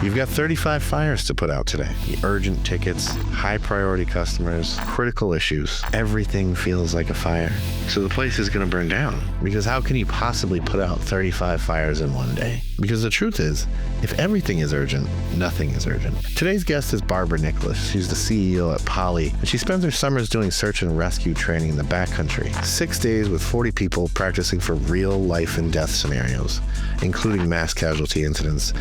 You've got 35 fires to put out today. Urgent tickets, high priority customers, critical issues. Everything feels like a fire. So the place is going to burn down. Because how can you possibly put out 35 fires in one day? Because the truth is, if everything is urgent, nothing is urgent. Today's guest is Barbara Nicholas. She's the CEO at Poly, and she spends her summers doing search and rescue training in the backcountry. 6 days with 40 people practicing for real life and death scenarios, including mass casualty incidents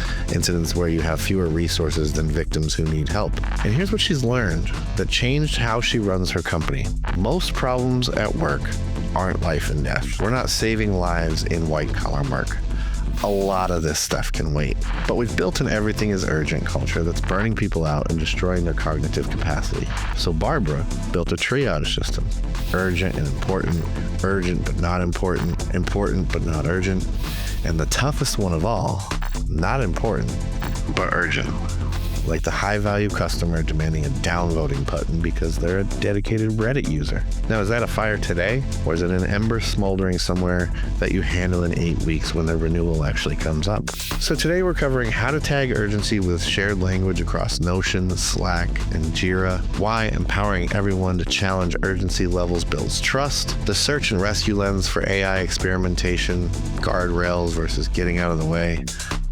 where you have fewer resources than victims who need help. And here's what she's learned that changed how she runs her company. Most problems at work aren't life and death. We're not saving lives in white-collar work. A lot of this stuff can wait. But we've built an everything is urgent culture that's burning people out and destroying their cognitive capacity. So Barbara built a triage system. Urgent and important, urgent but not important, important but not urgent, and the toughest one of all, not important, but urgent. Like the high-value customer demanding a downvoting button because they're a dedicated Reddit user. Now, is that a fire today, or is it an ember smoldering somewhere that you handle in 8 weeks when the renewal actually comes up? So today we're covering how to tag urgency with shared language across Notion, Slack, and Jira, why empowering everyone to challenge urgency levels builds trust, the search and rescue lens for AI experimentation, guardrails versus getting out of the way,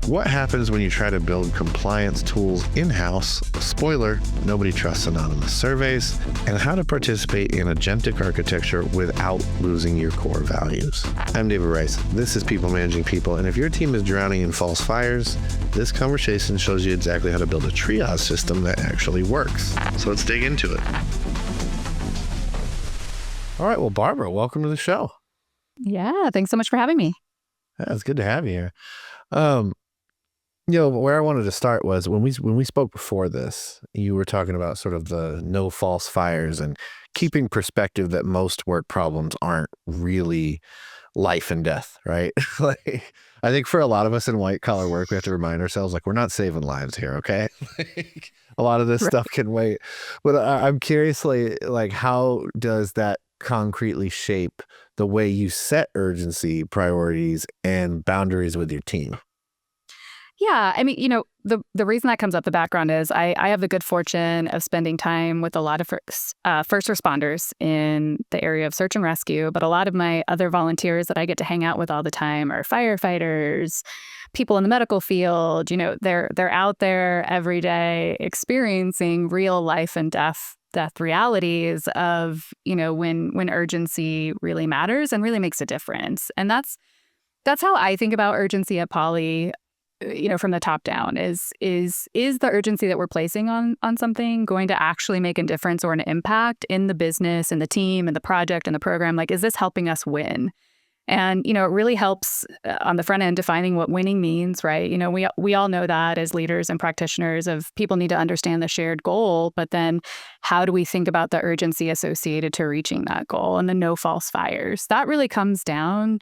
what happens when you try to build compliance tools in-house? Spoiler, nobody trusts anonymous surveys. And how to participate in agentic architecture without losing your core values. I'm David Rice. This is People Managing People. And if your team is drowning in false fires, this conversation shows you exactly how to build a triage system that actually works. So let's dig into it. All right. Well, Barbara, welcome to the show. Yeah. Thanks so much for having me. Yeah, it's good to have you here. Where I wanted to start was when we spoke before this, you were talking about sort of the no false fires and keeping perspective that most work problems aren't really life and death, right? Like, I think for a lot of us in white collar work, we have to remind ourselves, like, we're not saving lives here, okay? Like, a lot of this stuff can wait. But I'm curiously, like, how does that concretely shape the way you set urgency priorities and boundaries with your team? Yeah. I mean, the reason that comes up, the background is I have the good fortune of spending time with a lot of first responders in the area of search and rescue. But a lot of my other volunteers that I get to hang out with all the time are firefighters, people in the medical field. They're out there every day experiencing real life and death realities of, when urgency really matters and really makes a difference. And that's how I think about urgency at Poly. From the top down is the urgency that we're placing on something going to actually make a difference or an impact in the business and the team and the project and the program? Like, is this helping us win? And, it really helps on the front end defining what winning means, right? We all know that as leaders and practitioners of people need to understand the shared goal, but then how do we think about the urgency associated to reaching that goal and the no false fires? That really comes down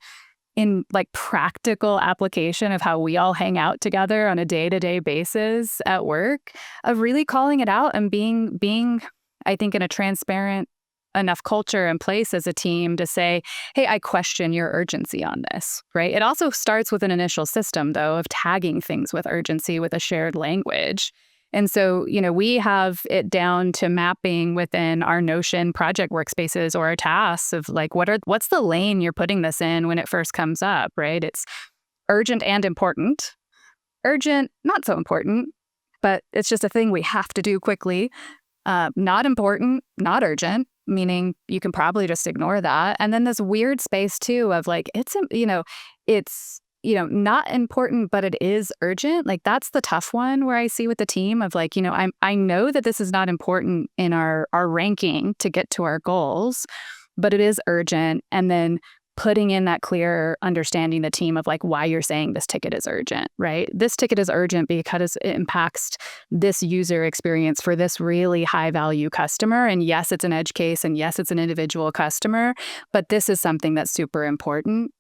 in like practical application of how we all hang out together on a day-to-day basis at work, of really calling it out and being, I think, in a transparent enough culture and place as a team to say, hey, I question your urgency on this, right? It also starts with an initial system, though, of tagging things with urgency with a shared language. And so, we have it down to mapping within our Notion project workspaces or our tasks of like, what's the lane you're putting this in when it first comes up, right? It's urgent and important, urgent, not so important, but it's just a thing we have to do quickly. Not important, not urgent, meaning you can probably just ignore that. And then this weird space too of like, it's not important, but it is urgent. Like, that's the tough one where I see with the team of like, I know that this is not important in our ranking to get to our goals, but it is urgent. And then putting in that clear understanding the team of like why you're saying this ticket is urgent, right? This ticket is urgent because it impacts this user experience for this really high value customer. And yes, it's an edge case, and yes, it's an individual customer, but this is something that's super important,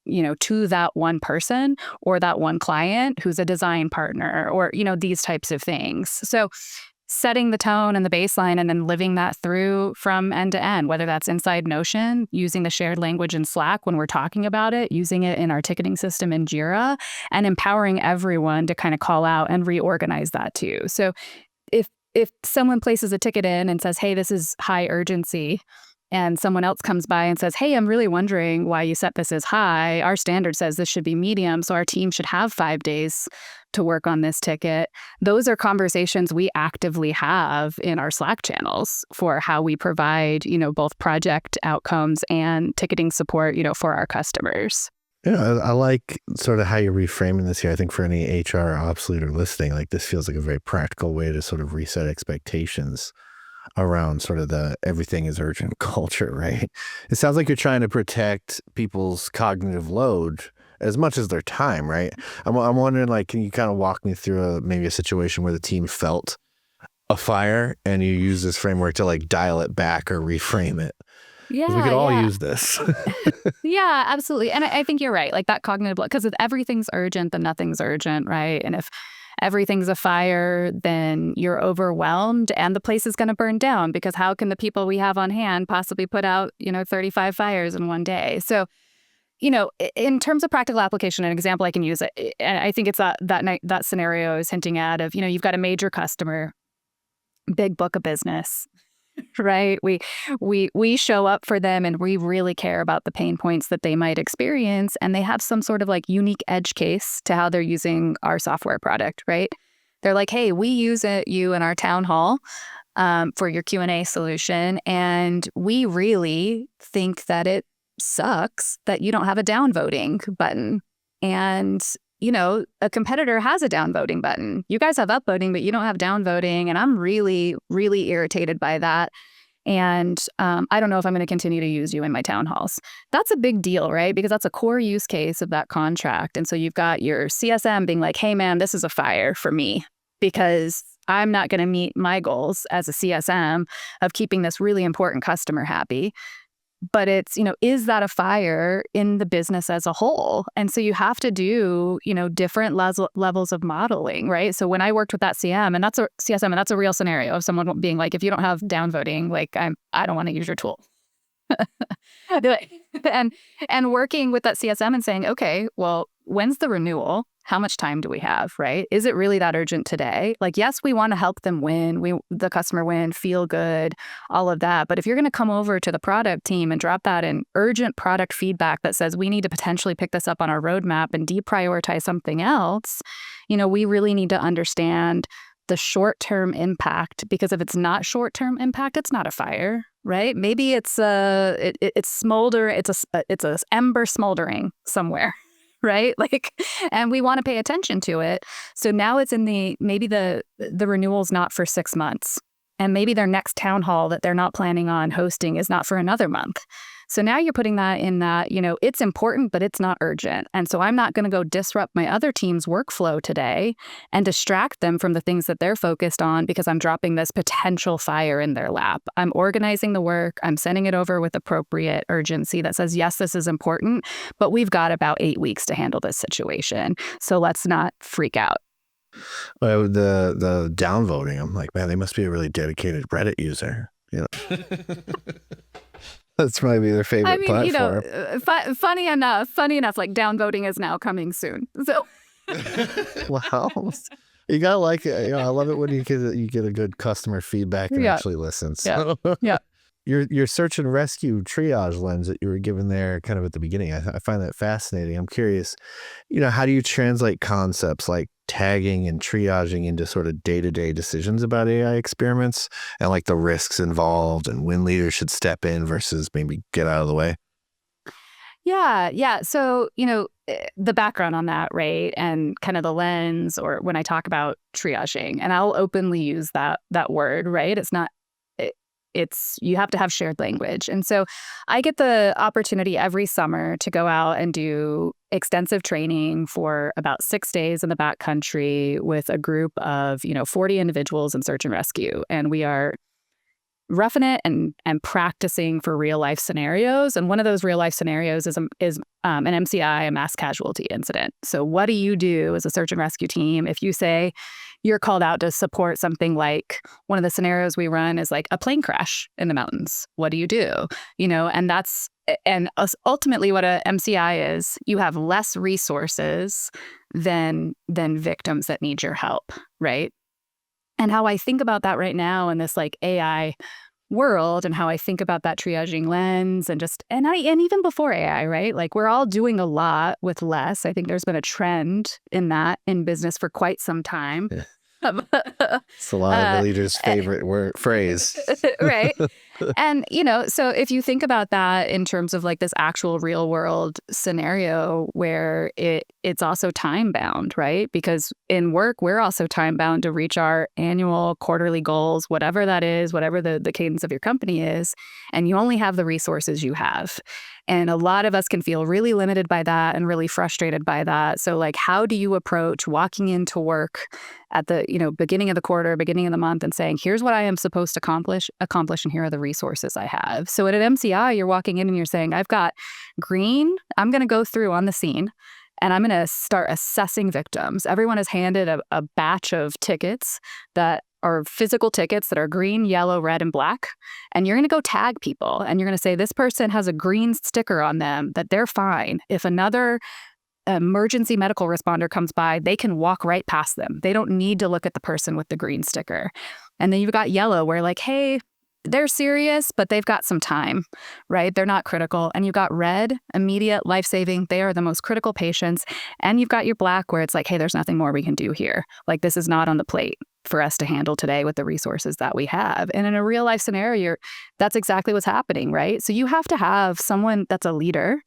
to that one person or that one client who's a design partner or, these types of things. So setting the tone and the baseline and then living that through from end to end, whether that's inside Notion, using the shared language in Slack when we're talking about it, using it in our ticketing system in Jira, and empowering everyone to kind of call out and reorganize that too. So if someone places a ticket in and says, hey, this is high urgency, and someone else comes by and says, hey, I'm really wondering why you set this as high. Our standard says this should be medium, so our team should have 5 days to work on this ticket. Those are conversations we actively have in our Slack channels for how we provide, both project outcomes and ticketing support, for our customers. Yeah, I like sort of how you're reframing this here. I think for any HR ops leader listening, like this feels like a very practical way to sort of reset expectations around sort of the everything is urgent culture, right? It sounds like you're trying to protect people's cognitive load as much as their time, right? I'm wondering, like, can you kind of walk me through maybe a situation where the team felt a fire and you use this framework to like dial it back or reframe it? Yeah, we could all use this. Yeah, absolutely. And I think you're right. Like that cognitive, because if everything's urgent, then nothing's urgent, right? And if everything's a fire, then you're overwhelmed and the place is going to burn down, because how can the people we have on hand possibly put out, 35 fires in one day? So, in terms of practical application, an example I can use, and I think it's that scenario is hinting at of, you've got a major customer, big book of business. Right. We show up for them and we really care about the pain points that they might experience. And they have some sort of like unique edge case to how they're using our software product. Right. They're like, hey, we use you in our town hall for your Q&A solution. And we really think that it sucks that you don't have a downvoting button. And a competitor has a downvoting button. You guys have upvoting, but you don't have downvoting. And I'm really, really irritated by that. And I don't know if I'm going to continue to use you in my town halls. That's a big deal, right? Because that's a core use case of that contract. And so you've got your CSM being like, hey, man, this is a fire for me because I'm not going to meet my goals as a CSM of keeping this really important customer happy. But it's, is that a fire in the business as a whole? And so you have to do, different levels of modeling, right? So when I worked with that CSM, and that's a real scenario of someone being like, if you don't have downvoting, like I don't want to use your tool. and working with that CSM and saying, okay, well, when's the renewal? How much time do we have, right? Is it really that urgent today? Like, yes, we want to help them win, the customer win, feel good, all of that. But if you're going to come over to the product team and drop that in urgent product feedback that says we need to potentially pick this up on our roadmap and deprioritize something else, we really need to understand the short-term impact, because if it's not short-term impact, it's not a fire, right? Maybe it's a ember smoldering somewhere. Right? Like, and we want to pay attention to it. So now it's in maybe the renewal's not for 6 months. And maybe their next town hall that they're not planning on hosting is not for another month. So now you're putting that in that, it's important, but it's not urgent. And so I'm not going to go disrupt my other team's workflow today and distract them from the things that they're focused on because I'm dropping this potential fire in their lap. I'm organizing the work. I'm sending it over with appropriate urgency that says, yes, this is important, but we've got about 8 weeks to handle this situation. So let's not freak out. Well, the downvoting, I'm like, man, they must be a really dedicated Reddit user. That's probably their favorite platform. Funny enough, like downvoting is now coming soon. So, wow, you gotta like it. I love it when you get a good customer feedback and actually listen. So. Yeah. Your search and rescue triage lens that you were given there kind of at the beginning, I find that fascinating. I'm curious, how do you translate concepts like tagging and triaging into sort of day-to-day decisions about AI experiments and like the risks involved and when leaders should step in versus maybe get out of the way? Yeah. So, the background on that, right? And kind of the lens, or when I talk about triaging, and I'll openly use that word, right? You have to have shared language. And so I get the opportunity every summer to go out and do extensive training for about 6 days in the backcountry with a group of, 40 individuals in search and rescue. And we are roughing it and practicing for real life scenarios. And one of those real life scenarios is an MCI, a mass casualty incident. So what do you do as a search and rescue team if you say, you're called out to support something like one of the scenarios we run is like a plane crash in the mountains. What do you do? And ultimately what a MCI is, you have less resources than victims that need your help, right? And how I think about that right now in this like AI world, and how I think about that triaging lens, and even before AI, right? Like we're all doing a lot with less. I think there's been a trend in that in business for quite some time. Yeah. It's a lot of the leaders' favorite phrase. Right. And, so if you think about that in terms of like this actual real world scenario where it's also time bound, right? Because in work, we're also time bound to reach our annual, quarterly goals, whatever that is, whatever the cadence of your company is. And you only have the resources you have. And a lot of us can feel really limited by that and really frustrated by that. So like, how do you approach walking into work at the, beginning of the quarter, beginning of the month, and saying, here's what I am supposed to accomplish, and here are the resources I have. So at an MCI, you're walking in and you're saying, I've got green, I'm going to go through on the scene and I'm going to start assessing victims. Everyone is handed a batch of tickets that are physical tickets that are green, yellow, red, and black. And you're going to go tag people and you're going to say, this person has a green sticker on them, that they're fine. If another emergency medical responder comes by, they can walk right past them. They don't need to look at the person with the green sticker. And then you've got yellow where like, hey, they're serious, but they've got some time, right? They're not critical. And you've got red, immediate, life-saving. They are the most critical patients. And you've got your black where it's like, hey, there's nothing more we can do here. Like this is not on the plate for us to handle today with the resources that we have. And in a real life scenario, that's exactly what's happening, right? So you have to have someone that's a leader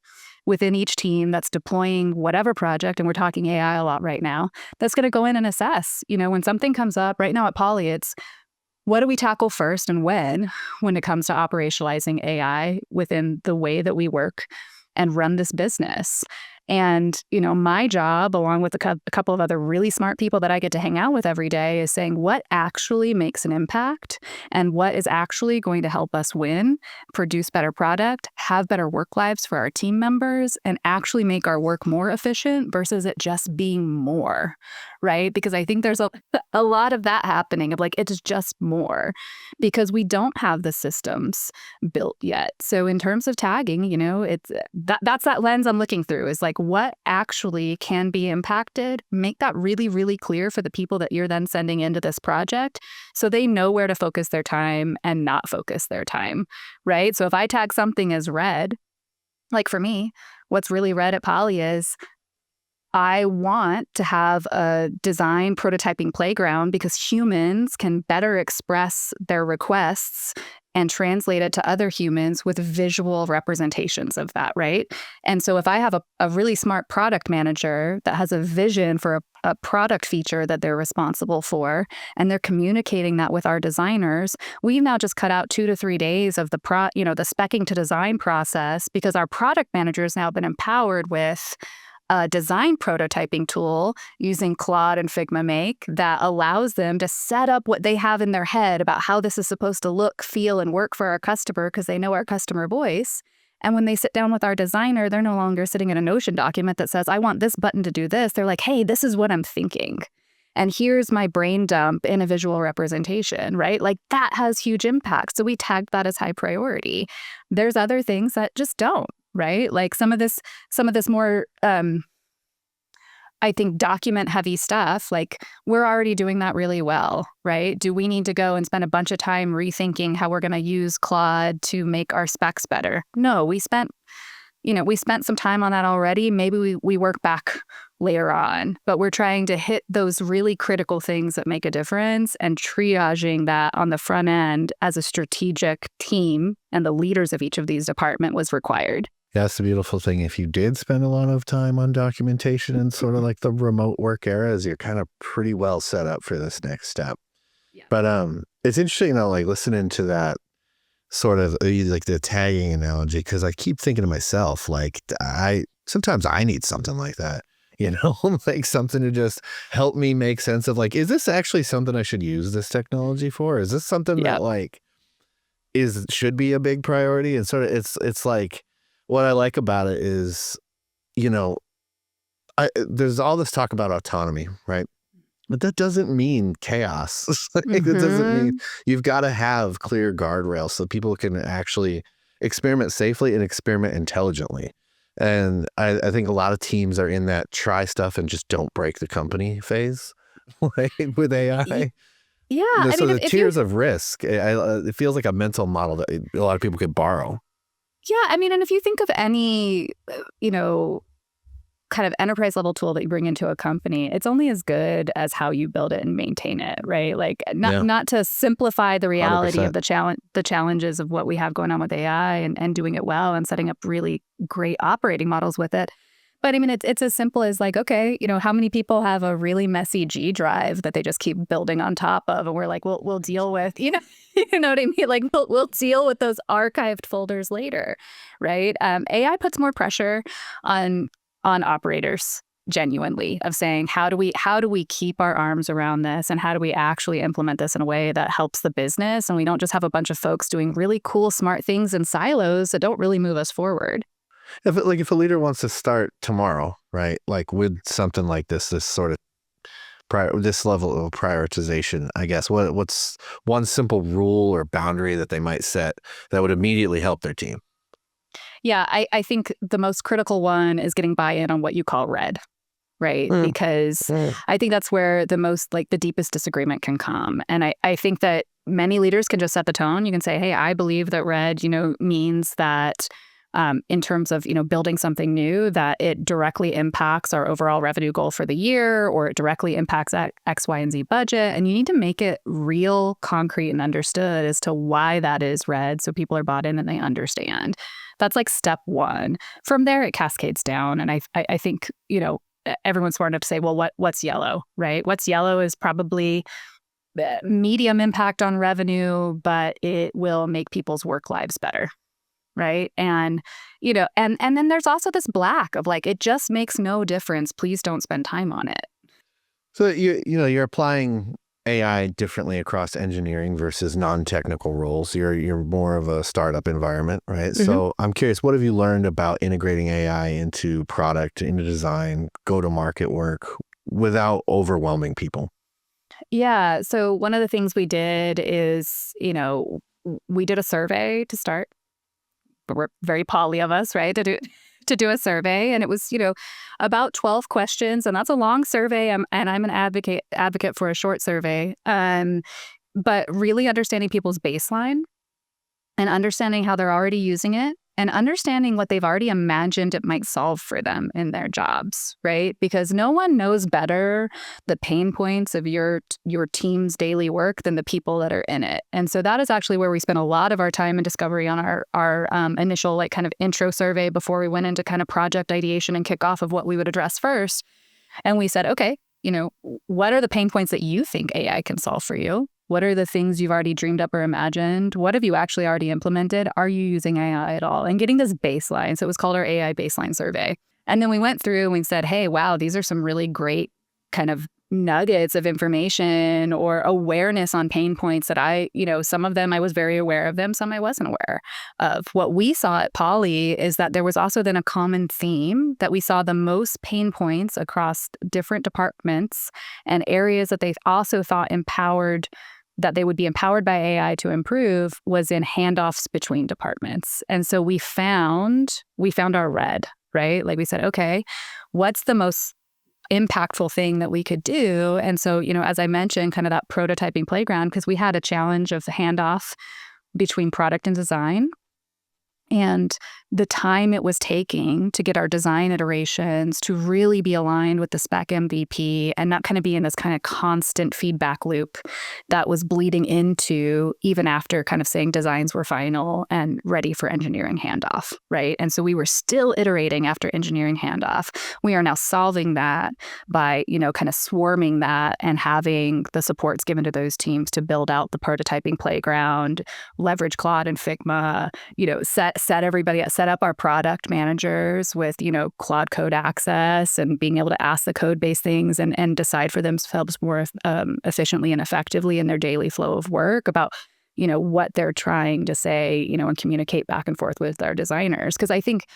within each team that's deploying whatever project, and we're talking AI a lot right now, that's going to go in and assess, when something comes up right now at Poly, it's what do we tackle first and when it comes to operationalizing AI within the way that we work and run this business. And, my job, along with a couple of other really smart people that I get to hang out with every day, is saying what actually makes an impact and what is actually going to help us win, produce better product, have better work lives for our team members, and actually make our work more efficient versus it just being more, right? Because I think there's a lot of that happening of like, it's just more because we don't have the systems built yet. So in terms of tagging, that's that lens I'm looking through is like, what actually can be impacted, make that really, really clear for the people that you're then sending into this project so they know where to focus their time and not focus their time, right? So if I tag something as red, like for me, what's really red at Poly is I want to have a design prototyping playground because humans can better express their requests and translate it to other humans with visual representations of that, right? And so if I have a really smart product manager that has a vision for a product feature that they're responsible for, and they're communicating that with our designers, we've now just cut out 2 to 3 days of the specking to design process because our product manager has now been empowered with a design prototyping tool using Claude and Figma Make that allows them to set up what they have in their head about how this is supposed to look, feel, and work for our customer because they know our customer voice. And when they sit down with our designer, they're no longer sitting in a Notion document that says, I want this button to do this. They're like, hey, this is what I'm thinking. And here's my brain dump in a visual representation, right? Like that has huge impact. So we tagged that as high priority. There's other things that just don't. Right? Like some of this more, I think, document heavy stuff, like we're already doing that really well, right? Do we need to go and spend a bunch of time rethinking how we're going to use Claude to make our specs better? No, we spent some time on that already. Maybe we work back later on, but we're trying to hit those really critical things that make a difference and triaging that on the front end as a strategic team, and the leaders of each of these departments was required. That's the beautiful thing. If you did spend a lot of time on documentation and sort of like the remote work eras, you're kind of pretty well set up for this next step. Yeah. But it's interesting, like listening to that sort of like the tagging analogy, because I keep thinking to myself, like sometimes I need something like that, like something to just help me make sense of like, is this actually something I should use this technology for? Is this something that like should be a big priority? And sort of it's like, what I like about it is, there's all this talk about autonomy, right? But that doesn't mean chaos. It doesn't mean you've got to have clear guardrails so people can actually experiment safely and experiment intelligently. And I think a lot of teams are in that try stuff and just don't break the company phase with AI. Yeah. I So mean, the tiers of risk, it feels like a mental model that a lot of people could borrow. Yeah. I mean, and if you think of any, kind of enterprise level tool that you bring into a company, it's only as good as how you build it and maintain it, right? Like not to simplify the reality 100%. of the challenges of what we have going on with AI and doing it well and setting up really great operating models with it. But I mean, it's as simple as like, okay, how many people have a really messy G drive that they just keep building on top of, and we're like, we'll deal with, you know what I mean? Like we'll deal with those archived folders later, right? AI puts more pressure on operators, genuinely, of saying how do we keep our arms around this, and how do we actually implement this in a way that helps the business, and we don't just have a bunch of folks doing really cool, smart things in silos that don't really move us forward. If a leader wants to start tomorrow, right, like with something like this sort of this level of prioritization, I guess, what's one simple rule or boundary that they might set that would immediately help their team? Yeah, I think the most critical one is getting buy-in on what you call red, right? Because I think that's where the deepest disagreement can come. And I think that many leaders can just set the tone. You can say, hey, I believe that red, means that in terms of, building something new, that it directly impacts our overall revenue goal for the year, or it directly impacts X, Y, and Z budget. And you need to make it real, concrete, and understood as to why that is red, so people are bought in and they understand. That's like step one. From there, it cascades down. And I think, everyone's smart enough to say, well, what's yellow, right? What's yellow is probably medium impact on revenue, but it will make people's work lives better. Right. And, and then there's also this black of like, it just makes no difference. Please don't spend time on it. So you're applying AI differently across engineering versus non-technical roles. You're more of a startup environment, right? Mm-hmm. So I'm curious, what have you learned about integrating AI into product, into design, go-to-market work without overwhelming people? Yeah. So one of the things we did is, we did a survey to start. But we're very poly of us, right, to do a survey. And it was, about 12 questions. And that's a long survey. And I'm an advocate for a short survey. But really understanding people's baseline and understanding how they're already using it, and understanding what they've already imagined it might solve for them in their jobs, right? Because no one knows better the pain points of your team's daily work than the people that are in it. And so that is actually where we spent a lot of our time in discovery on our initial kind of intro survey before we went into kind of project ideation and kickoff of what we would address first. And we said, okay, what are the pain points that you think AI can solve for you? What are the things you've already dreamed up or imagined? What have you actually already implemented? Are you using AI at all? And getting this baseline. So it was called our AI baseline survey. And then we went through and we said, hey, wow, these are some really great kind of nuggets of information or awareness on pain points that some of them I was very aware of them, some I wasn't aware of. What we saw at Poly is that there was also then a common theme that we saw the most pain points across different departments and areas that they also thought that they would be empowered by AI to improve was in handoffs between departments. And so we found our red, right? Like we said, okay, what's the most impactful thing that we could do? And so, as I mentioned, kind of that prototyping playground, because we had a challenge of the handoff between product and design. And the time it was taking to get our design iterations to really be aligned with the spec MVP and not kind of be in this kind of constant feedback loop that was bleeding into even after kind of saying designs were final and ready for engineering handoff, right? And so we were still iterating after engineering handoff. We are now solving that by, kind of swarming that and having the supports given to those teams to build out the prototyping playground, leverage Claude and Figma, set up our product managers with, Claude code access and being able to ask the code-based things and decide for themselves more efficiently and effectively in their daily flow of work about, what they're trying to say, and communicate back and forth with our designers. Because I think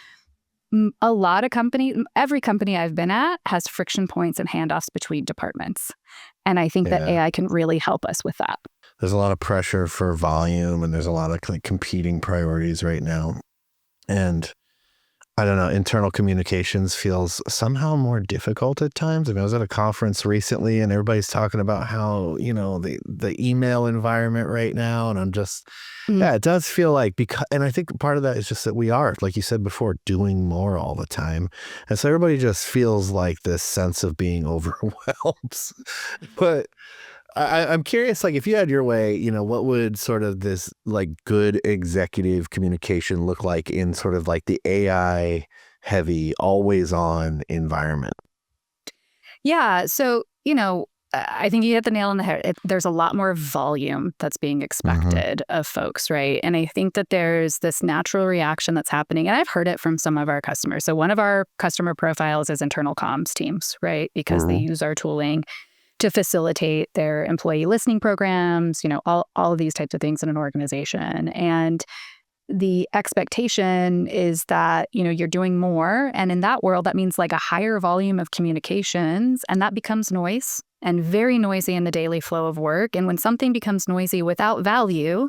a lot of companies, every company I've been at has friction points and handoffs between departments. And I think that Yeah. AI can really help us with that. There's a lot of pressure for volume, and there's a lot of competing priorities right now. And I don't know, internal communications feels somehow more difficult at times. I mean, I was at a conference recently and everybody's talking about how, the email environment right now. And I'm just, Mm. yeah, it does feel like, and I think part of that is just that we are, like you said before, doing more all the time. And so everybody just feels like this sense of being overwhelmed. But I'm curious, like, if you had your way, what would sort of this like good executive communication look like in sort of like the AI heavy, always on environment? Yeah. So, I think you hit the nail on the head. There's a lot more volume that's being expected of folks, right? And I think that there's this natural reaction that's happening. And I've heard it from some of our customers. So one of our customer profiles is internal comms teams, right? Because they use our tooling to facilitate their employee listening programs, all of these types of things in an organization. And the expectation is that, you're doing more. And in that world, that means like a higher volume of communications, and that becomes noise and very noisy in the daily flow of work. And when something becomes noisy without value,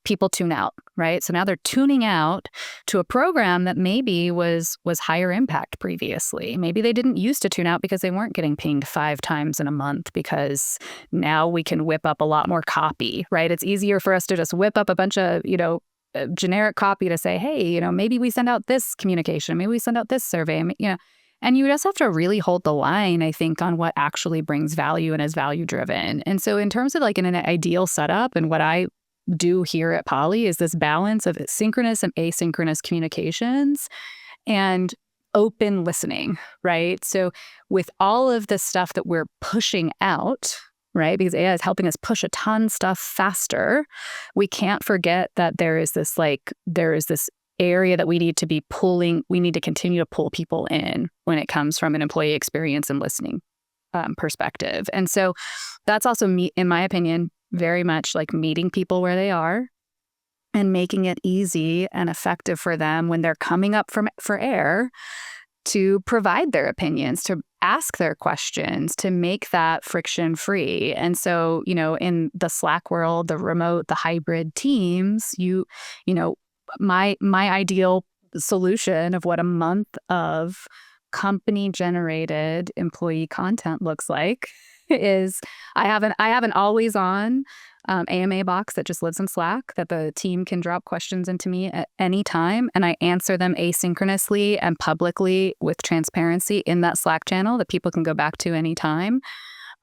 people tune out, right? So now they're tuning out to a program that maybe was higher impact previously. Maybe they didn't used to tune out because they weren't getting pinged 5 times in a month, because now we can whip up a lot more copy, right? It's easier for us to just whip up a bunch of, generic copy to say, hey, maybe we send out this communication, maybe we send out this survey, and you just have to really hold the line, I think, on what actually brings value and is value driven. And so in terms of like in an ideal setup, and what I do here at Poly is this balance of synchronous and asynchronous communications and open listening, right? So with all of the stuff that we're pushing out, right, because AI is helping us push a ton stuff faster, we can't forget that there is this area that we need to continue to pull people in when it comes from an employee experience and listening perspective. And so that's also, in my opinion, very much like meeting people where they are and making it easy and effective for them when they're coming up for air to provide their opinions, to ask their questions, to make that friction free. And so, in the Slack world, the remote, the hybrid teams, my ideal solution of what a month of company generated employee content looks like is I have an always on AMA box that just lives in Slack that the team can drop questions into me at any time, and I answer them asynchronously and publicly with transparency in that Slack channel that people can go back to anytime.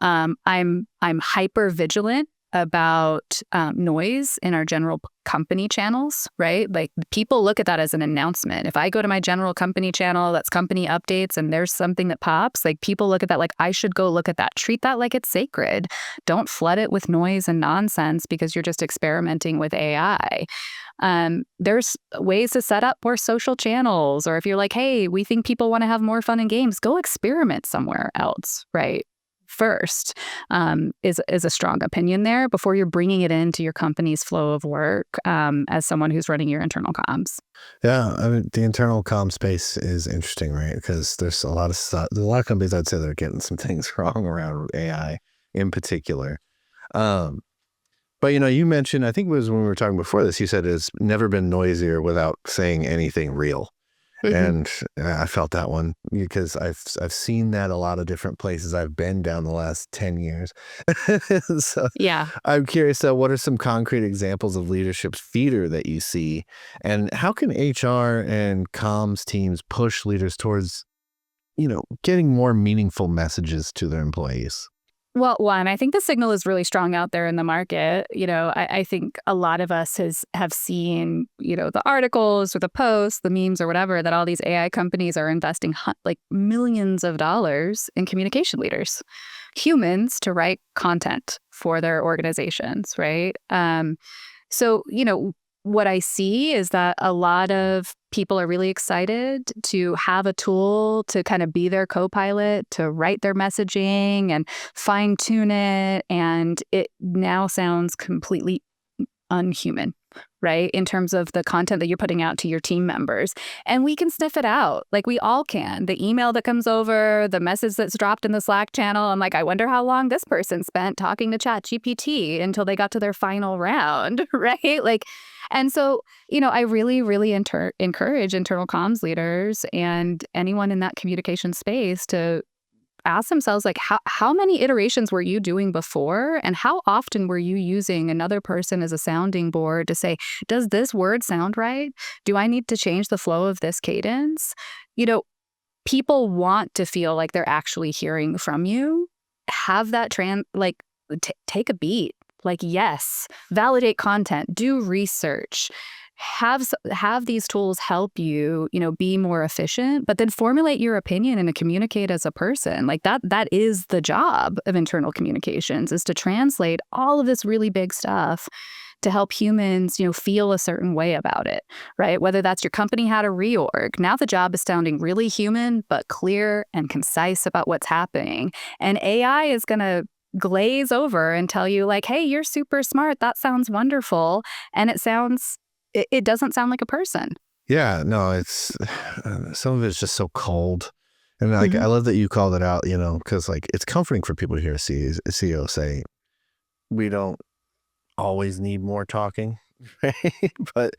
I'm hyper vigilant about noise in our general company channels, right? Like people look at that as an announcement. If I go to my general company channel, that's company updates, and there's something that pops, like people look at that like I should go look at that. Treat that like it's sacred. Don't flood it with noise and nonsense because you're just experimenting with AI. There's ways to set up more social channels, or if you're like, hey, we think people want to have more fun and games, go experiment somewhere else, right? First is a strong opinion there before you're bringing it into your company's flow of work as someone who's running your internal comms. Yeah, I mean, the internal comm space is interesting, right? Because there's a lot of stuff. There's a lot of companies I'd say that are getting some things wrong around AI in particular. But you mentioned, I think it was when we were talking before this, you said it's never been noisier without saying anything real. And I felt that one because I've seen that a lot of different places I've been down the last 10 years. So Yeah. I'm curious, what are some concrete examples of leadership feeder that you see? And how can HR and comms teams push leaders towards, getting more meaningful messages to their employees? Well, one, I think the signal is really strong out there in the market. I think a lot of us have seen, the articles or the posts, the memes or whatever, that all these AI companies are investing like millions of dollars in communication leaders, humans to write content for their organizations, right? So, what I see is that a lot of people are really excited to have a tool to kind of be their co-pilot, to write their messaging and fine tune it. And it now sounds completely unhuman, right? In terms of the content that you're putting out to your team members. And we can sniff it out. Like we all can. The email that comes over, the message that's dropped in the Slack channel. I'm like, I wonder how long this person spent talking to ChatGPT until they got to their final round, right? Like, and so, I really, really encourage internal comms leaders and anyone in that communication space to ask themselves, like, how many iterations were you doing before? And how often were you using another person as a sounding board to say, does this word sound right? Do I need to change the flow of this cadence? People want to feel like they're actually hearing from you. Have that take a beat. Like, yes, validate content, do research, have these tools help you, be more efficient, but then formulate your opinion and to communicate as a person. Like that is the job of internal communications, is to translate all of this really big stuff to help humans, feel a certain way about it, right? Whether that's your company had a reorg. Now the job is sounding really human, but clear and concise about what's happening. And AI is going to glaze over and tell you like, hey, you're super smart. That sounds wonderful. And it doesn't sound like a person. Yeah, no, it's some of it's just so cold. And like, I love that you called it out, because like it's comforting for people to hear a CEO say, we don't always need more talking, right? but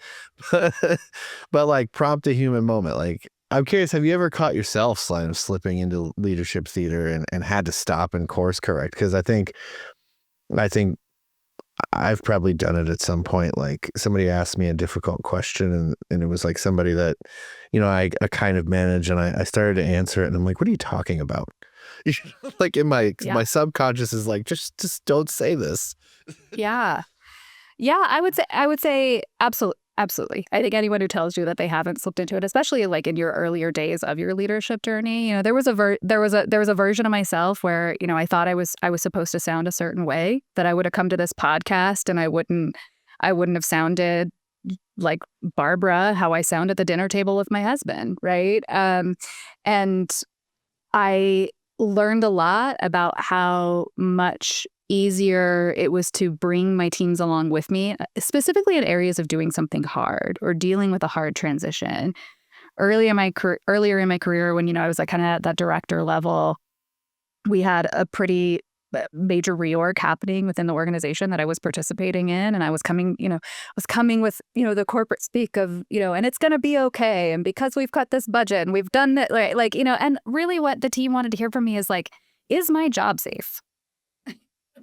like prompt a human moment. Like, I'm curious, have you ever caught yourself slipping into leadership theater and had to stop and course correct? Because I think I've probably done it at some point. Like somebody asked me a difficult question and it was like somebody that, I kind of manage, and I started to answer it and I'm like, what are you talking about? Like in my subconscious is like, just don't say this. Yeah. Yeah, I would say absolutely. I think anyone who tells you that they haven't slipped into it, especially like in your earlier days of your leadership journey, there was a version of myself where, I thought I was supposed to sound a certain way, that I would have come to this podcast and I wouldn't have sounded like Barbara, how I sound at the dinner table with my husband, right? And I learned a lot about how much easier it was to bring my teams along with me, specifically in areas of doing something hard or dealing with a hard transition. Earlier in my career, when I was like kind of at that director level, we had a pretty major reorg happening within the organization that I was participating in, and I was coming with the corporate speak of and it's going to be okay, and because we've cut this budget and we've done that, like and really what the team wanted to hear from me is like, is my job safe?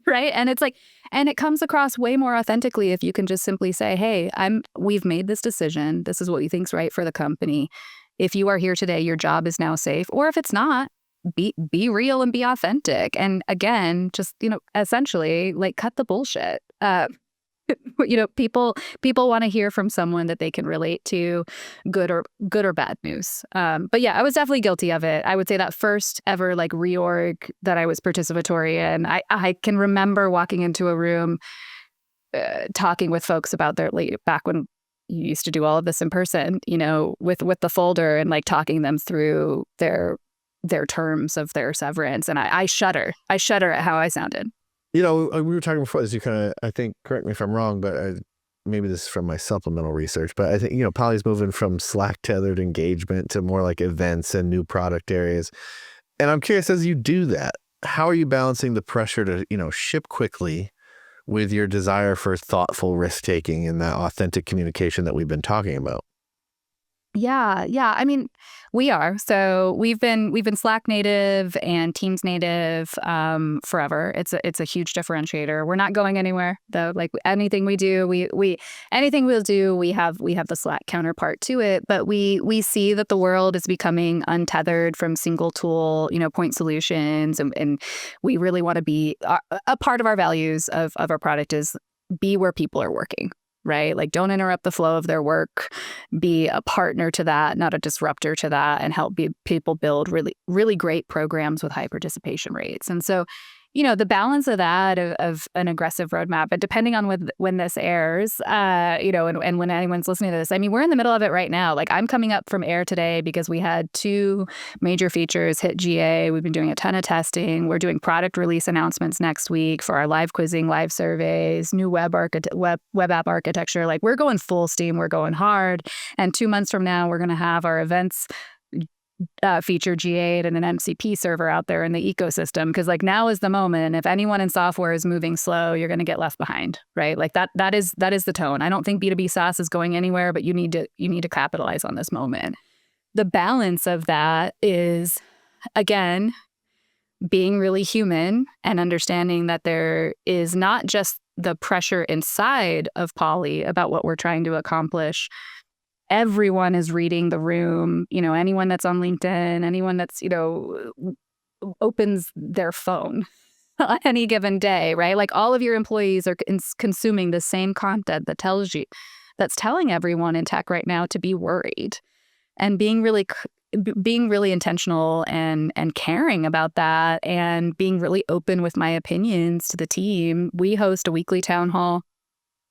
Right. And it's like, and it comes across way more authentically if you can just simply say, hey, we've made this decision. This is what we think's right for the company. If you are here today, your job is now safe. Or if it's not, be real and be authentic. And again, just, essentially like cut the bullshit. People want to hear from someone that they can relate to, good or bad news. But yeah, I was definitely guilty of it. I would say that first ever like reorg that I was participatory in, I can remember walking into a room, talking with folks about back when you used to do all of this in person, with the folder and like talking them through their terms of their severance. And I shudder at how I sounded. We were talking before this, you kind of, I think, correct me if I'm wrong, but maybe this is from my supplemental research, but I think, Poly's moving from Slack tethered engagement to more like events and new product areas. And I'm curious, as you do that, how are you balancing the pressure to, ship quickly with your desire for thoughtful risk taking and that authentic communication that we've been talking about? Yeah. I mean, we are. So we've been Slack native and Teams native forever. It's a huge differentiator. We're not going anywhere though. Like anything we do, we have the Slack counterpart to it. But we see that the world is becoming untethered from single tool, point solutions, and we really want to be a part of our values of our product is be where people are working. Right? Like don't interrupt the flow of their work, be a partner to that, not a disruptor to that, and help people build really, really great programs with high participation rates. And so, the balance of that, of an aggressive roadmap, but depending on when this airs, and when anyone's listening to this, I mean, we're in the middle of it right now. Like, I'm coming up from air today because we had 2 major features hit GA. We've been doing a ton of testing. We're doing product release announcements next week for our live quizzing, live surveys, new web app architecture. Like, we're going full steam. We're going hard. And 2 months from now, we're going to have our events feature GA'd and an MCP server out there in the ecosystem, because like now is the moment. If anyone in software is moving slow, you're going to get left behind, right? Like that is the tone. I don't think B2B SaaS is going anywhere, but you need to capitalize on this moment. The balance of that is, again, being really human and understanding that there is not just the pressure inside of Poly about what we're trying to accomplish. Everyone is reading the room. Anyone that's on LinkedIn, anyone that's, opens their phone on any given day, right? Like, all of your employees are consuming the same content that's telling everyone in tech right now to be worried, and being really intentional and caring about that, and being really open with my opinions to the team. We host a weekly town hall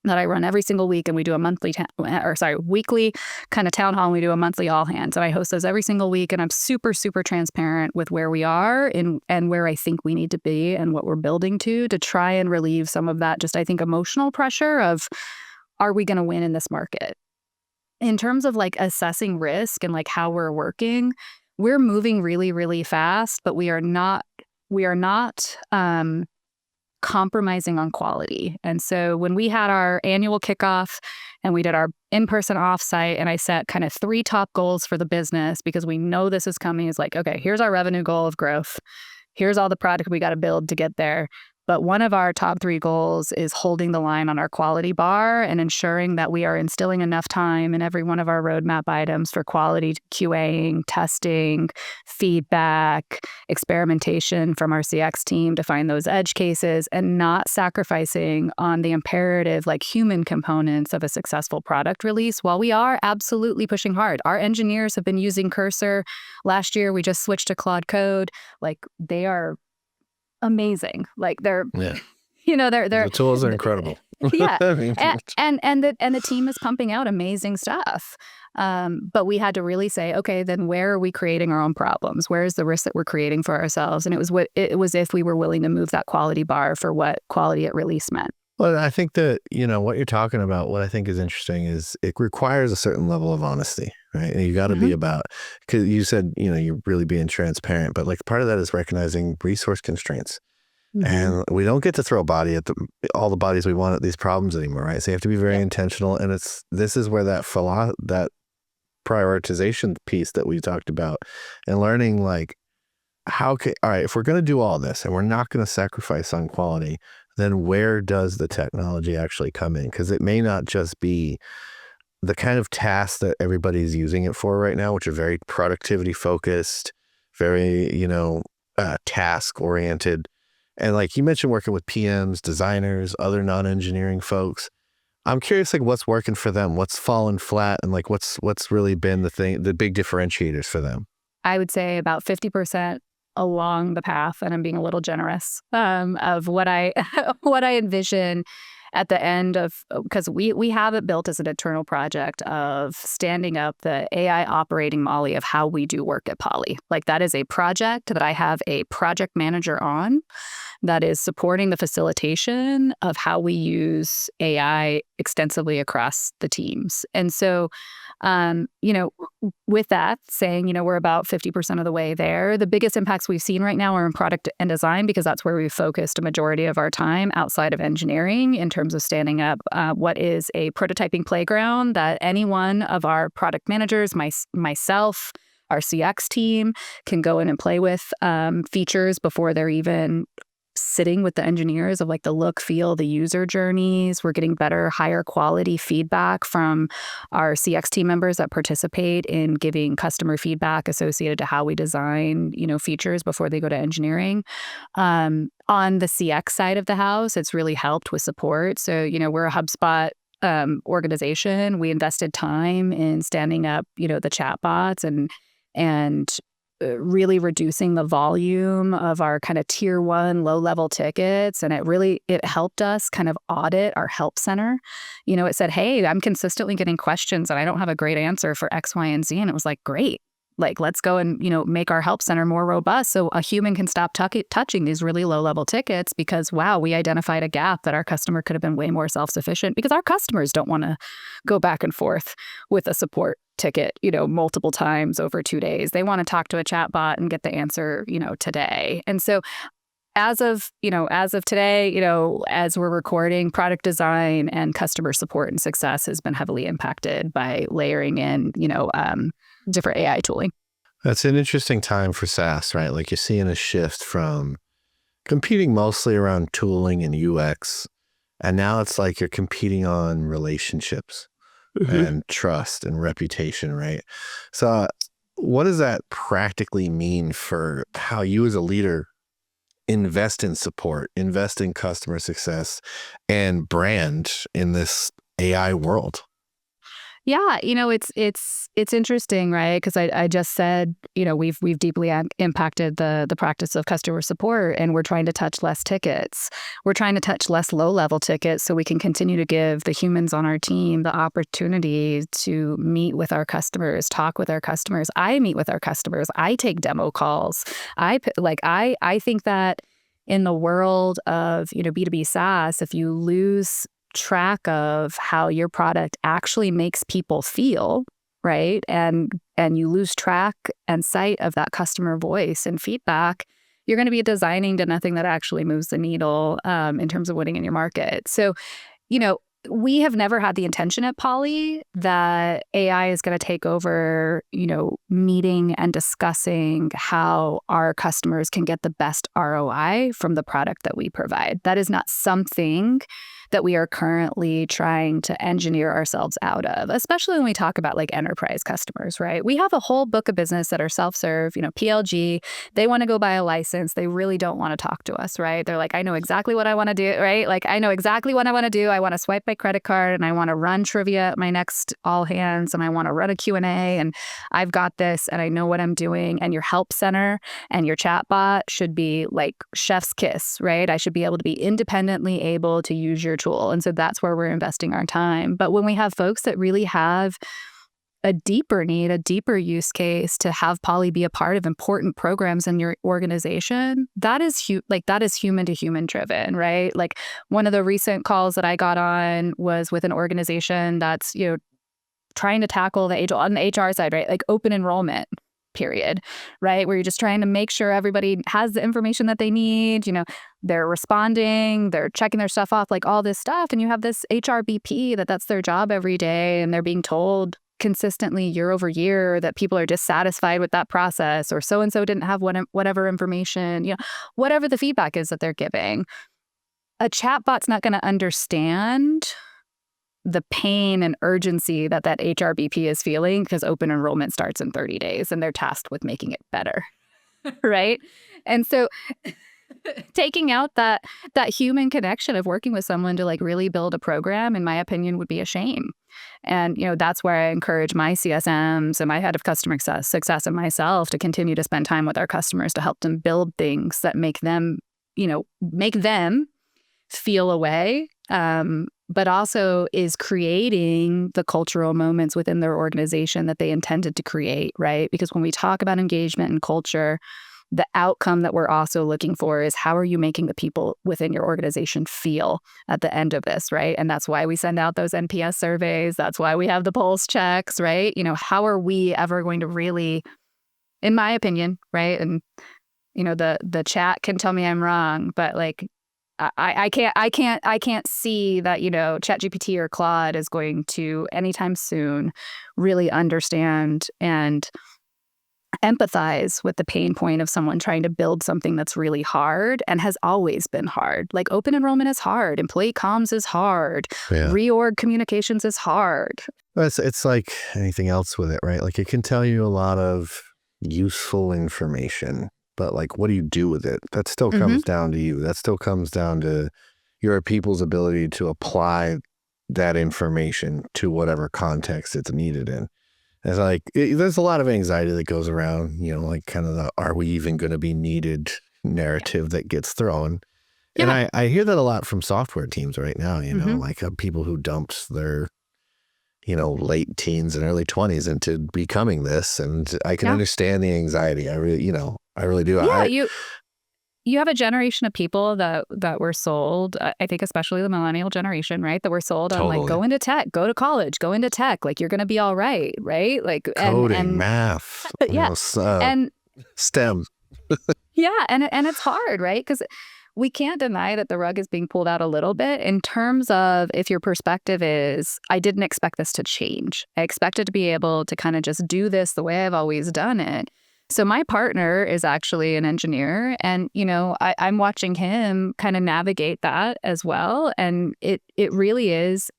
that I run every single week, and we do a weekly kind of town hall, and we do a monthly all hands. And I host those every single week, and I'm super, super transparent with where we are and where I think we need to be and what we're building to try and relieve some of that, just, I think, emotional pressure of, are we going to win in this market? In terms of like assessing risk and like how we're working, we're moving really, really fast, but we are not compromising on quality. And so when we had our annual kickoff and we did our in-person offsite, and I set kind of 3 top goals for the business, because we know this is coming, is like, okay, here's our revenue goal of growth. Here's all the product we got to build to get there. But one of our top 3 goals is holding the line on our quality bar and ensuring that we are instilling enough time in every one of our roadmap items for quality QAing, testing, feedback, experimentation from our CX team to find those edge cases, and not sacrificing on the imperative, like, human components of a successful product release, while we are absolutely pushing hard. Our engineers have been using Cursor. Last year, we just switched to Claude Code. Like, they are amazing. Like, they're The tools are incredible. yeah. I mean, and the team is pumping out amazing stuff. But we had to really say, okay, then where are we creating our own problems? Where is the risk that we're creating for ourselves? And it was if we were willing to move that quality bar for what quality at release meant. Well, I think that, what you're talking about, what I think is interesting is it requires a certain level of honesty, right? And you got to be about, because you said, you're really being transparent, but like part of that is recognizing resource constraints. And we don't get to throw a body at all the bodies we want at these problems anymore, right? So you have to be very intentional. And this is where that prioritization piece that we talked about, and learning, like, all right, if we're going to do all this and we're not going to sacrifice on quality, then where does the technology actually come in? Because it may not just be the kind of tasks that everybody's using it for right now, which are very productivity focused, very, task oriented. And like you mentioned, working with PMs, designers, other non-engineering folks. I'm curious, like, what's working for them? What's fallen flat? And like, what's really been the big differentiators for them? I would say about 50% along the path, and I'm being a little generous, of what I envision at the end of, because we have it built as an internal project of standing up the AI operating model of how we do work at Poly. Like, that is a project that I have a project manager on that is supporting the facilitation of how we use AI extensively across the teams. And so, with that saying, we're about 50% of the way there. The biggest impacts we've seen right now are in product and design, because that's where we've focused a majority of our time outside of engineering, in terms of standing up what is a prototyping playground that any one of our product managers, myself, our CX team, can go in and play with features before they're even sitting with the engineers, of like the look, feel, the user journeys. We're getting better, higher quality feedback from our CX team members that participate in giving customer feedback associated to how we design, features before they go to engineering. On the CX side of the house, it's really helped with support. So, we're a HubSpot organization. We invested time in standing up, the chatbots and really reducing the volume of our kind of tier 1 low-level tickets. And it helped us kind of audit our help center. It said, hey, I'm consistently getting questions and I don't have a great answer for X, Y, and Z. And it was like, great. Like, let's go and, make our help center more robust so a human can stop touching these really low-level tickets because, wow, we identified a gap that our customer could have been way more self-sufficient because our customers don't want to go back and forth with a support ticket, multiple times over 2 days. They want to talk to a chat bot and get the answer, today. And so as of today, as we're recording, product design and customer support and success has been heavily impacted by layering in, different AI tooling. That's an interesting time for SaaS, right? Like you're seeing a shift from competing mostly around tooling and UX. And now it's like you're competing on relationships and trust and reputation, right? So what does that practically mean for how you as a leader invest in support, invest in customer success and brand in this AI world? Yeah, it's interesting, right? Because I just said, we've deeply impacted the practice of customer support, and we're trying to touch less tickets. We're trying to touch less low-level tickets so we can continue to give the humans on our team the opportunity to meet with our customers, talk with our customers. I meet with our customers. I take demo calls. I think that in the world of B2B SaaS, if you lose track of how your product actually makes people feel, right? And you lose track and sight of that customer voice and feedback, you're going to be designing to nothing that actually moves the needle in terms of winning in your market. So, we have never had the intention at Poly that AI is going to take over, meeting and discussing how our customers can get the best ROI from the product that we provide. That is not something that we are currently trying to engineer ourselves out of, especially when we talk about like enterprise customers, right? We have a whole book of business that are self-serve, PLG. They want to go buy a license. They really don't want to talk to us, right? They're like, I know exactly what I want to do, right? Like, I know exactly what I want to do. I want to swipe my credit card and I want to run trivia at my next all hands and I want to run a Q&A and I've got this and I know what I'm doing. And your help center and your chatbot should be like chef's kiss, right? I should be able to be independently able to use your tool. And so that's where we're investing our time. But when we have folks that really have a deeper need, a deeper use case to have Poly be a part of important programs in your organization, that is human to human driven, right? Like one of the recent calls that I got on was with an organization that's, trying to tackle on the HR side, right? Like open enrollment period, right? Where you're just trying to make sure everybody has the information that they need, they're responding, they're checking their stuff off, like all this stuff. And you have this HRBP that's their job every day. And they're being told consistently year over year that people are dissatisfied with that process or so-and-so didn't have whatever information, whatever the feedback is that they're giving. A chatbot's not going to understand the pain and urgency that HRBP is feeling because open enrollment starts in 30 days and they're tasked with making it better, right? And so taking out that human connection of working with someone to like really build a program, in my opinion, would be a shame. And, that's where I encourage my CSMs and my head of customer success and myself to continue to spend time with our customers to help them build things that make them feel a way, but also is creating the cultural moments within their organization that they intended to create, right? Because when we talk about engagement and culture, the outcome that we're also looking for is how are you making the people within your organization feel at the end of this, right? And that's why we send out those NPS surveys. That's why we have the pulse checks, right? How are we ever going to really, in my opinion, right? And, the chat can tell me I'm wrong, but like, I can't see that, ChatGPT or Claude is going to anytime soon really understand and empathize with the pain point of someone trying to build something that's really hard and has always been hard. Like open enrollment is hard, employee comms is hard, reorg communications is hard. It's like anything else with it, right? Like it can tell you a lot of useful information, but like, what do you do with it? That still comes down to you. That still comes down to your people's ability to apply that information to whatever context it's needed in. It's like, there's a lot of anxiety that goes around, like kind of the, are we even going to be needed narrative that gets thrown. And I hear that a lot from software teams right now, like people who dumped their, late teens and early 20s into becoming this. And I can understand the anxiety. I really do. Yeah, you have a generation of people that were sold, I think especially the millennial generation, right? That were sold on like, go into tech, go to college, go into tech, like you're going to be all right, right? Like coding, and math, and STEM. And it's hard, right? Because we can't deny that the rug is being pulled out a little bit in terms of if your perspective is, I didn't expect this to change. I expected to be able to kind of just do this the way I've always done it. So my partner is actually an engineer, and, I'm watching him kind of navigate that as well. And it really is,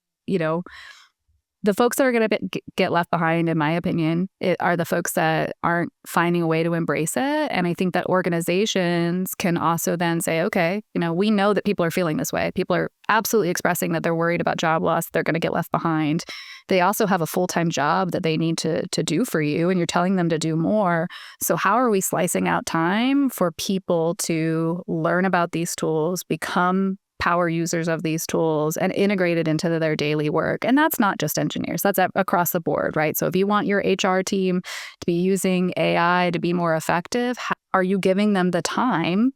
the folks that are going to get left behind, in my opinion, are the folks that aren't finding a way to embrace it. And I think that organizations can also then say, okay, we know that people are feeling this way. People are absolutely expressing that they're worried about job loss. They're going to get left behind. They also have a full-time job that they need to do for you, and you're telling them to do more. So how are we slicing out time for people to learn about these tools, become power users of these tools, and integrate it into their daily work? And that's not just engineers, that's across the board, right? So if you want your HR team to be using AI to be more effective, are you giving them the time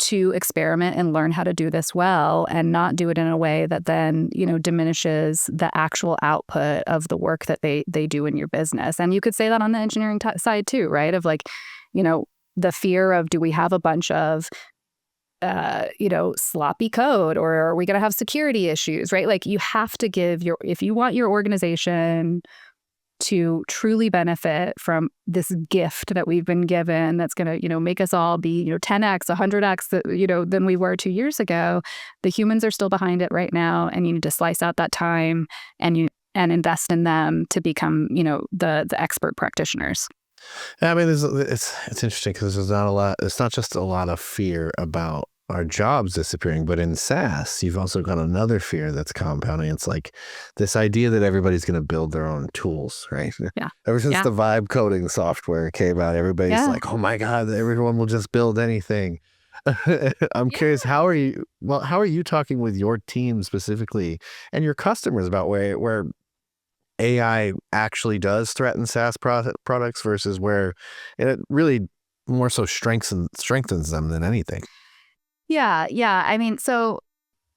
to experiment and learn how to do this well, and not do it in a way that then, diminishes the actual output of the work that they do in your business? And you could say that on the engineering side too, right? Of like, the fear of, do we have a bunch of sloppy code, or are we going to have security issues, right? Like you have to if you want your organization to truly benefit from this gift that we've been given, that's going to, make us all be, 10x, 100x, than we were 2 years ago. The humans are still behind it right now, and you need to slice out that time and invest in them to become, the expert practitioners. I mean, it's interesting because there's not a lot. It's not just a lot of fear about our jobs disappearing, but in SaaS, you've also got another fear that's compounding. It's like this idea that everybody's going to build their own tools, right? Yeah. Ever since the vibe coding software came out, everybody's like, oh my God, everyone will just build anything. I'm curious, how are you talking with your team specifically and your customers about where AI actually does threaten SaaS products versus where it really more so strengthens them than anything? Yeah. I mean, so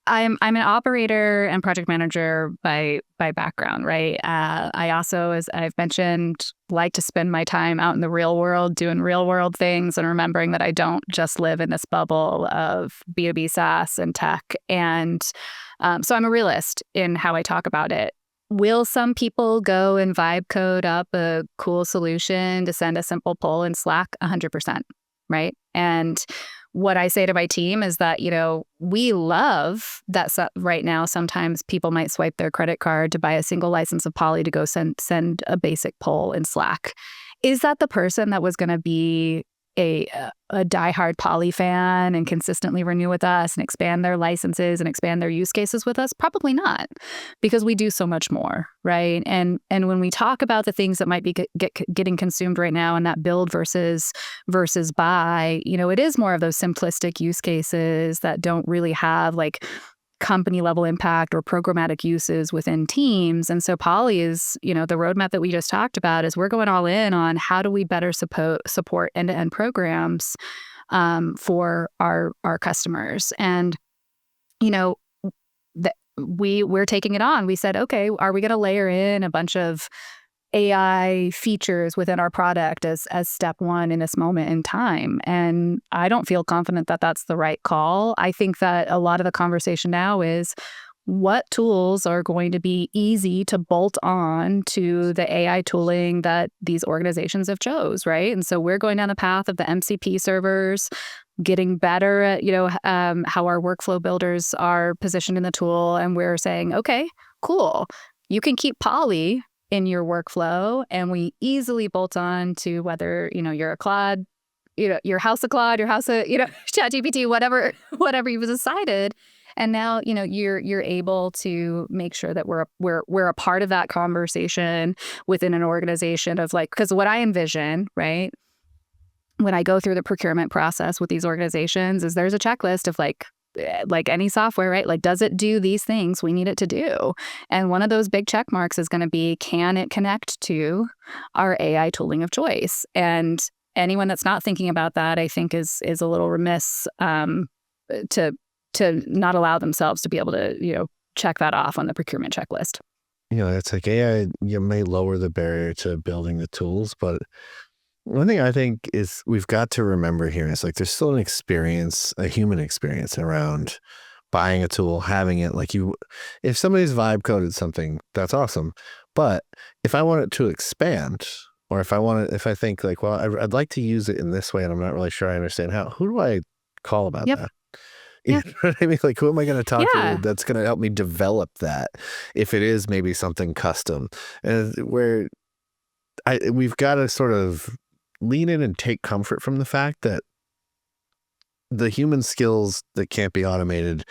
I'm an operator and project manager by background, right? I also, as I've mentioned, like to spend my time out in the real world doing real world things, and remembering that I don't just live in this bubble of B2B SaaS and tech. And so I'm a realist in how I talk about it. Will some people go and vibe code up a cool solution to send a simple poll in Slack? 100%, right? And what I say to my team is that, we love that right now, sometimes people might swipe their credit card to buy a single license of Poly to go send a basic poll in Slack. Is that the person that was going to be a diehard Poly fan and consistently renew with us and expand their licenses and expand their use cases with us? Probably not, because we do so much more, right? And when we talk about the things that might be getting consumed right now, and that build versus buy, it is more of those simplistic use cases that don't really have like company level impact or programmatic uses within teams. And so Poly is, the roadmap that we just talked about is we're going all in on how do we better support end-to-end programs for our customers. And, we're taking it on. We said, okay, are we going to layer in a bunch of AI features within our product as step one in this moment in time? And I don't feel confident that that's the right call. I think that a lot of the conversation now is what tools are going to be easy to bolt on to the AI tooling that these organizations have chose, right? And so we're going down the path of the MCP servers, getting better at, how our workflow builders are positioned in the tool. And we're saying, okay, cool. You can keep Poly in your workflow, and we easily bolt on to whether, you're a Claude, your house of Claude, your house of, ChatGPT, whatever you've decided. And now, you're able to make sure that we're a part of that conversation within an organization of like, because what I envision, right, when I go through the procurement process with these organizations is there's a checklist of like any software, right? Like, does it do these things we need it to do? And one of those big check marks is going to be, can it connect to our AI tooling of choice? And anyone that's not thinking about that, I think, is a little remiss to not allow themselves to be able to, check that off on the procurement checklist. It's like AI, you may lower the barrier to building the tools, but one thing I think is we've got to remember here is like there's still a human experience around buying a tool, having it. Like if somebody's vibe coded something, that's awesome. But if I want it to expand, or if I think like, well, I'd like to use it in this way and I'm not really sure I understand how, who do I call about that? You know what I mean? Like, who am I going to talk to that's going to help me develop that if it is maybe something custom? And where we've got to sort of lean in and take comfort from the fact that the human skills that can't be automated,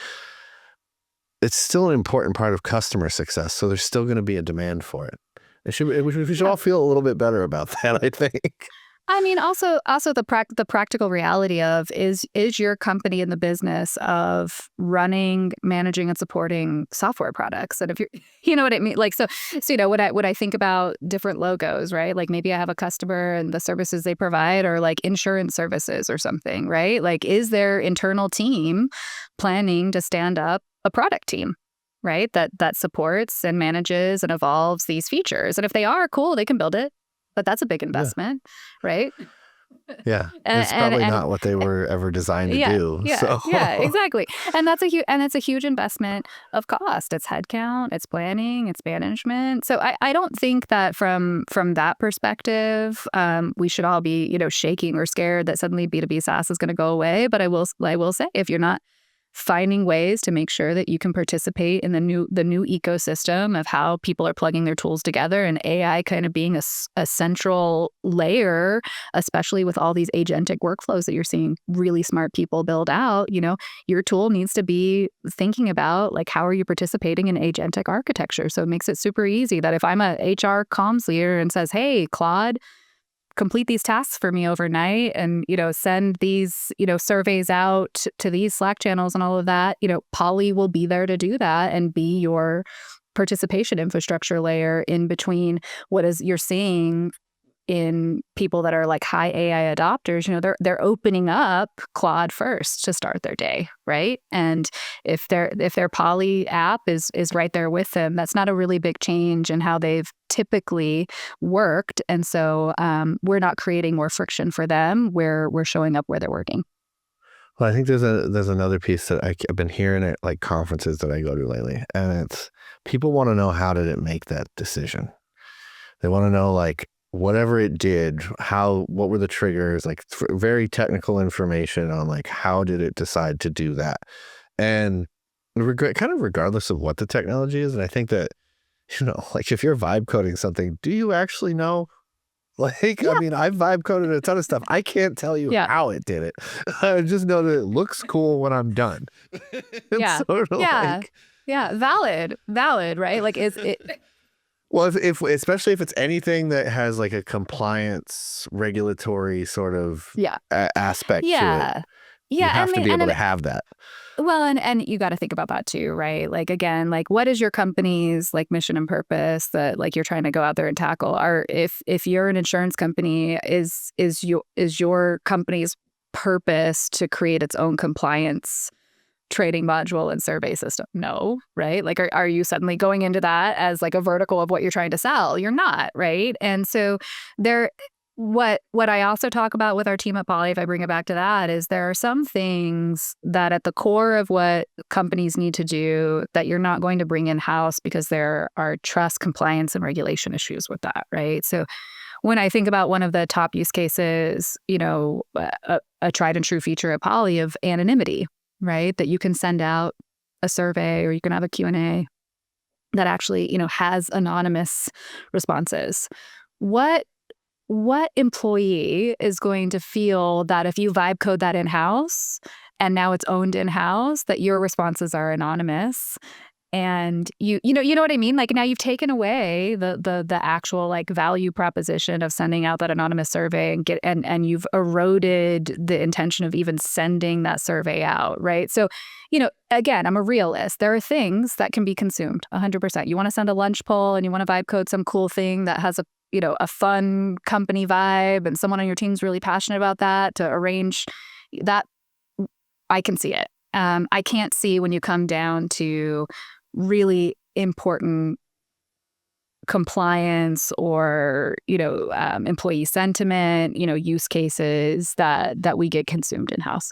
it's still an important part of customer success. So there's still going to be a demand for it. We should all feel a little bit better about that, I think. I mean, also the practical reality of is your company in the business of running, managing, and supporting software products? And if you're, you know what I mean? Like, so when I think about different logos, right? Like maybe I have a customer and the services they provide are like insurance services or something, right? Like, is their internal team planning to stand up a product team, right? That supports and manages and evolves these features? And if they are, cool, they can build it. But that's a big investment, right? Yeah, it's probably not what they were ever designed to do. Yeah, exactly. And it's a huge investment of cost. It's headcount, it's planning, it's management. So I don't think that from that perspective, we should all be shaking or scared that suddenly B2B SaaS is going to go away. But I will say, if you're not finding ways to make sure that you can participate in the new ecosystem of how people are plugging their tools together, and AI kind of being a central layer, especially with all these agentic workflows that you're seeing really smart people build out, your tool needs to be thinking about like, how are you participating in agentic architecture? So it makes it super easy that if I'm a HR comms leader and says, hey, Claude, complete these tasks for me overnight and, send these, surveys out to these Slack channels and all of that, Polly will be there to do that and be your participation infrastructure layer in between what is you're seeing in people that are like high AI adopters. They're opening up Claude first to start their day, right? And if their Poly app is right there with them, that's not a really big change in how they've typically worked. And so we're not creating more friction for them. We're showing up where they're working. Well, I think there's another piece that I've been hearing at like conferences that I go to lately, and it's people want to know, how did it make that decision? They want to know, like, whatever it did, what were the triggers, like very technical information on like, how did it decide to do that? And kind of regardless of what the technology is. And I think that, like if you're vibe coding something, do you actually know? Like, I mean, I've vibe coded a ton of stuff. I can't tell you how it did it. I just know that it looks cool when I'm done. Valid, right? Like, is it... Well, especially if it's anything that has like a compliance regulatory sort of aspect to it, you have to be able to have that. Well, and you got to think about that too, right? Like, again, like, what is your company's like mission and purpose that like you're trying to go out there and tackle? Or if you're an insurance company, is your company's purpose to create its own compliance trading module and survey system? No, right? Like, are you suddenly going into that as like a vertical of what you're trying to sell? You're not, right? And so what I also talk about with our team at Poly, if I bring it back to that, is there are some things that at the core of what companies need to do that you're not going to bring in-house because there are trust, compliance, and regulation issues with that, right? So when I think about one of the top use cases, a tried and true feature at Poly of anonymity, right? That you can send out a survey or you can have a Q&A that actually, has anonymous responses. What employee is going to feel that if you vibe code that in-house, and now it's owned in-house, that your responses are anonymous. And you know what I mean? Like, now you've taken away the actual like value proposition of sending out that anonymous survey and you've eroded the intention of even sending that survey out, right? So, again, I'm a realist. There are things that can be consumed 100%. You want to send a lunch poll and you want to vibe code some cool thing that has a fun company vibe, and someone on your team's really passionate about that, to arrange that. I can see it. I can't see when you come down to really important compliance or employee sentiment, use cases that we get consumed in-house.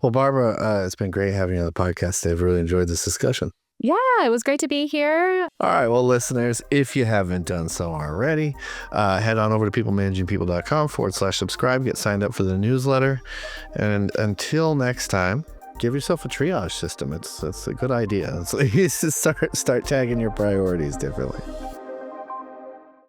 Well, Barbara, it's been great having you on the podcast today. I've really enjoyed this discussion. Yeah, it was great to be here. All right. Well, listeners, if you haven't done so already, head on over to peoplemanagingpeople.com/subscribe, get signed up for the newsletter. And until next time, give yourself a triage system. It's a good idea. Start tagging your priorities differently.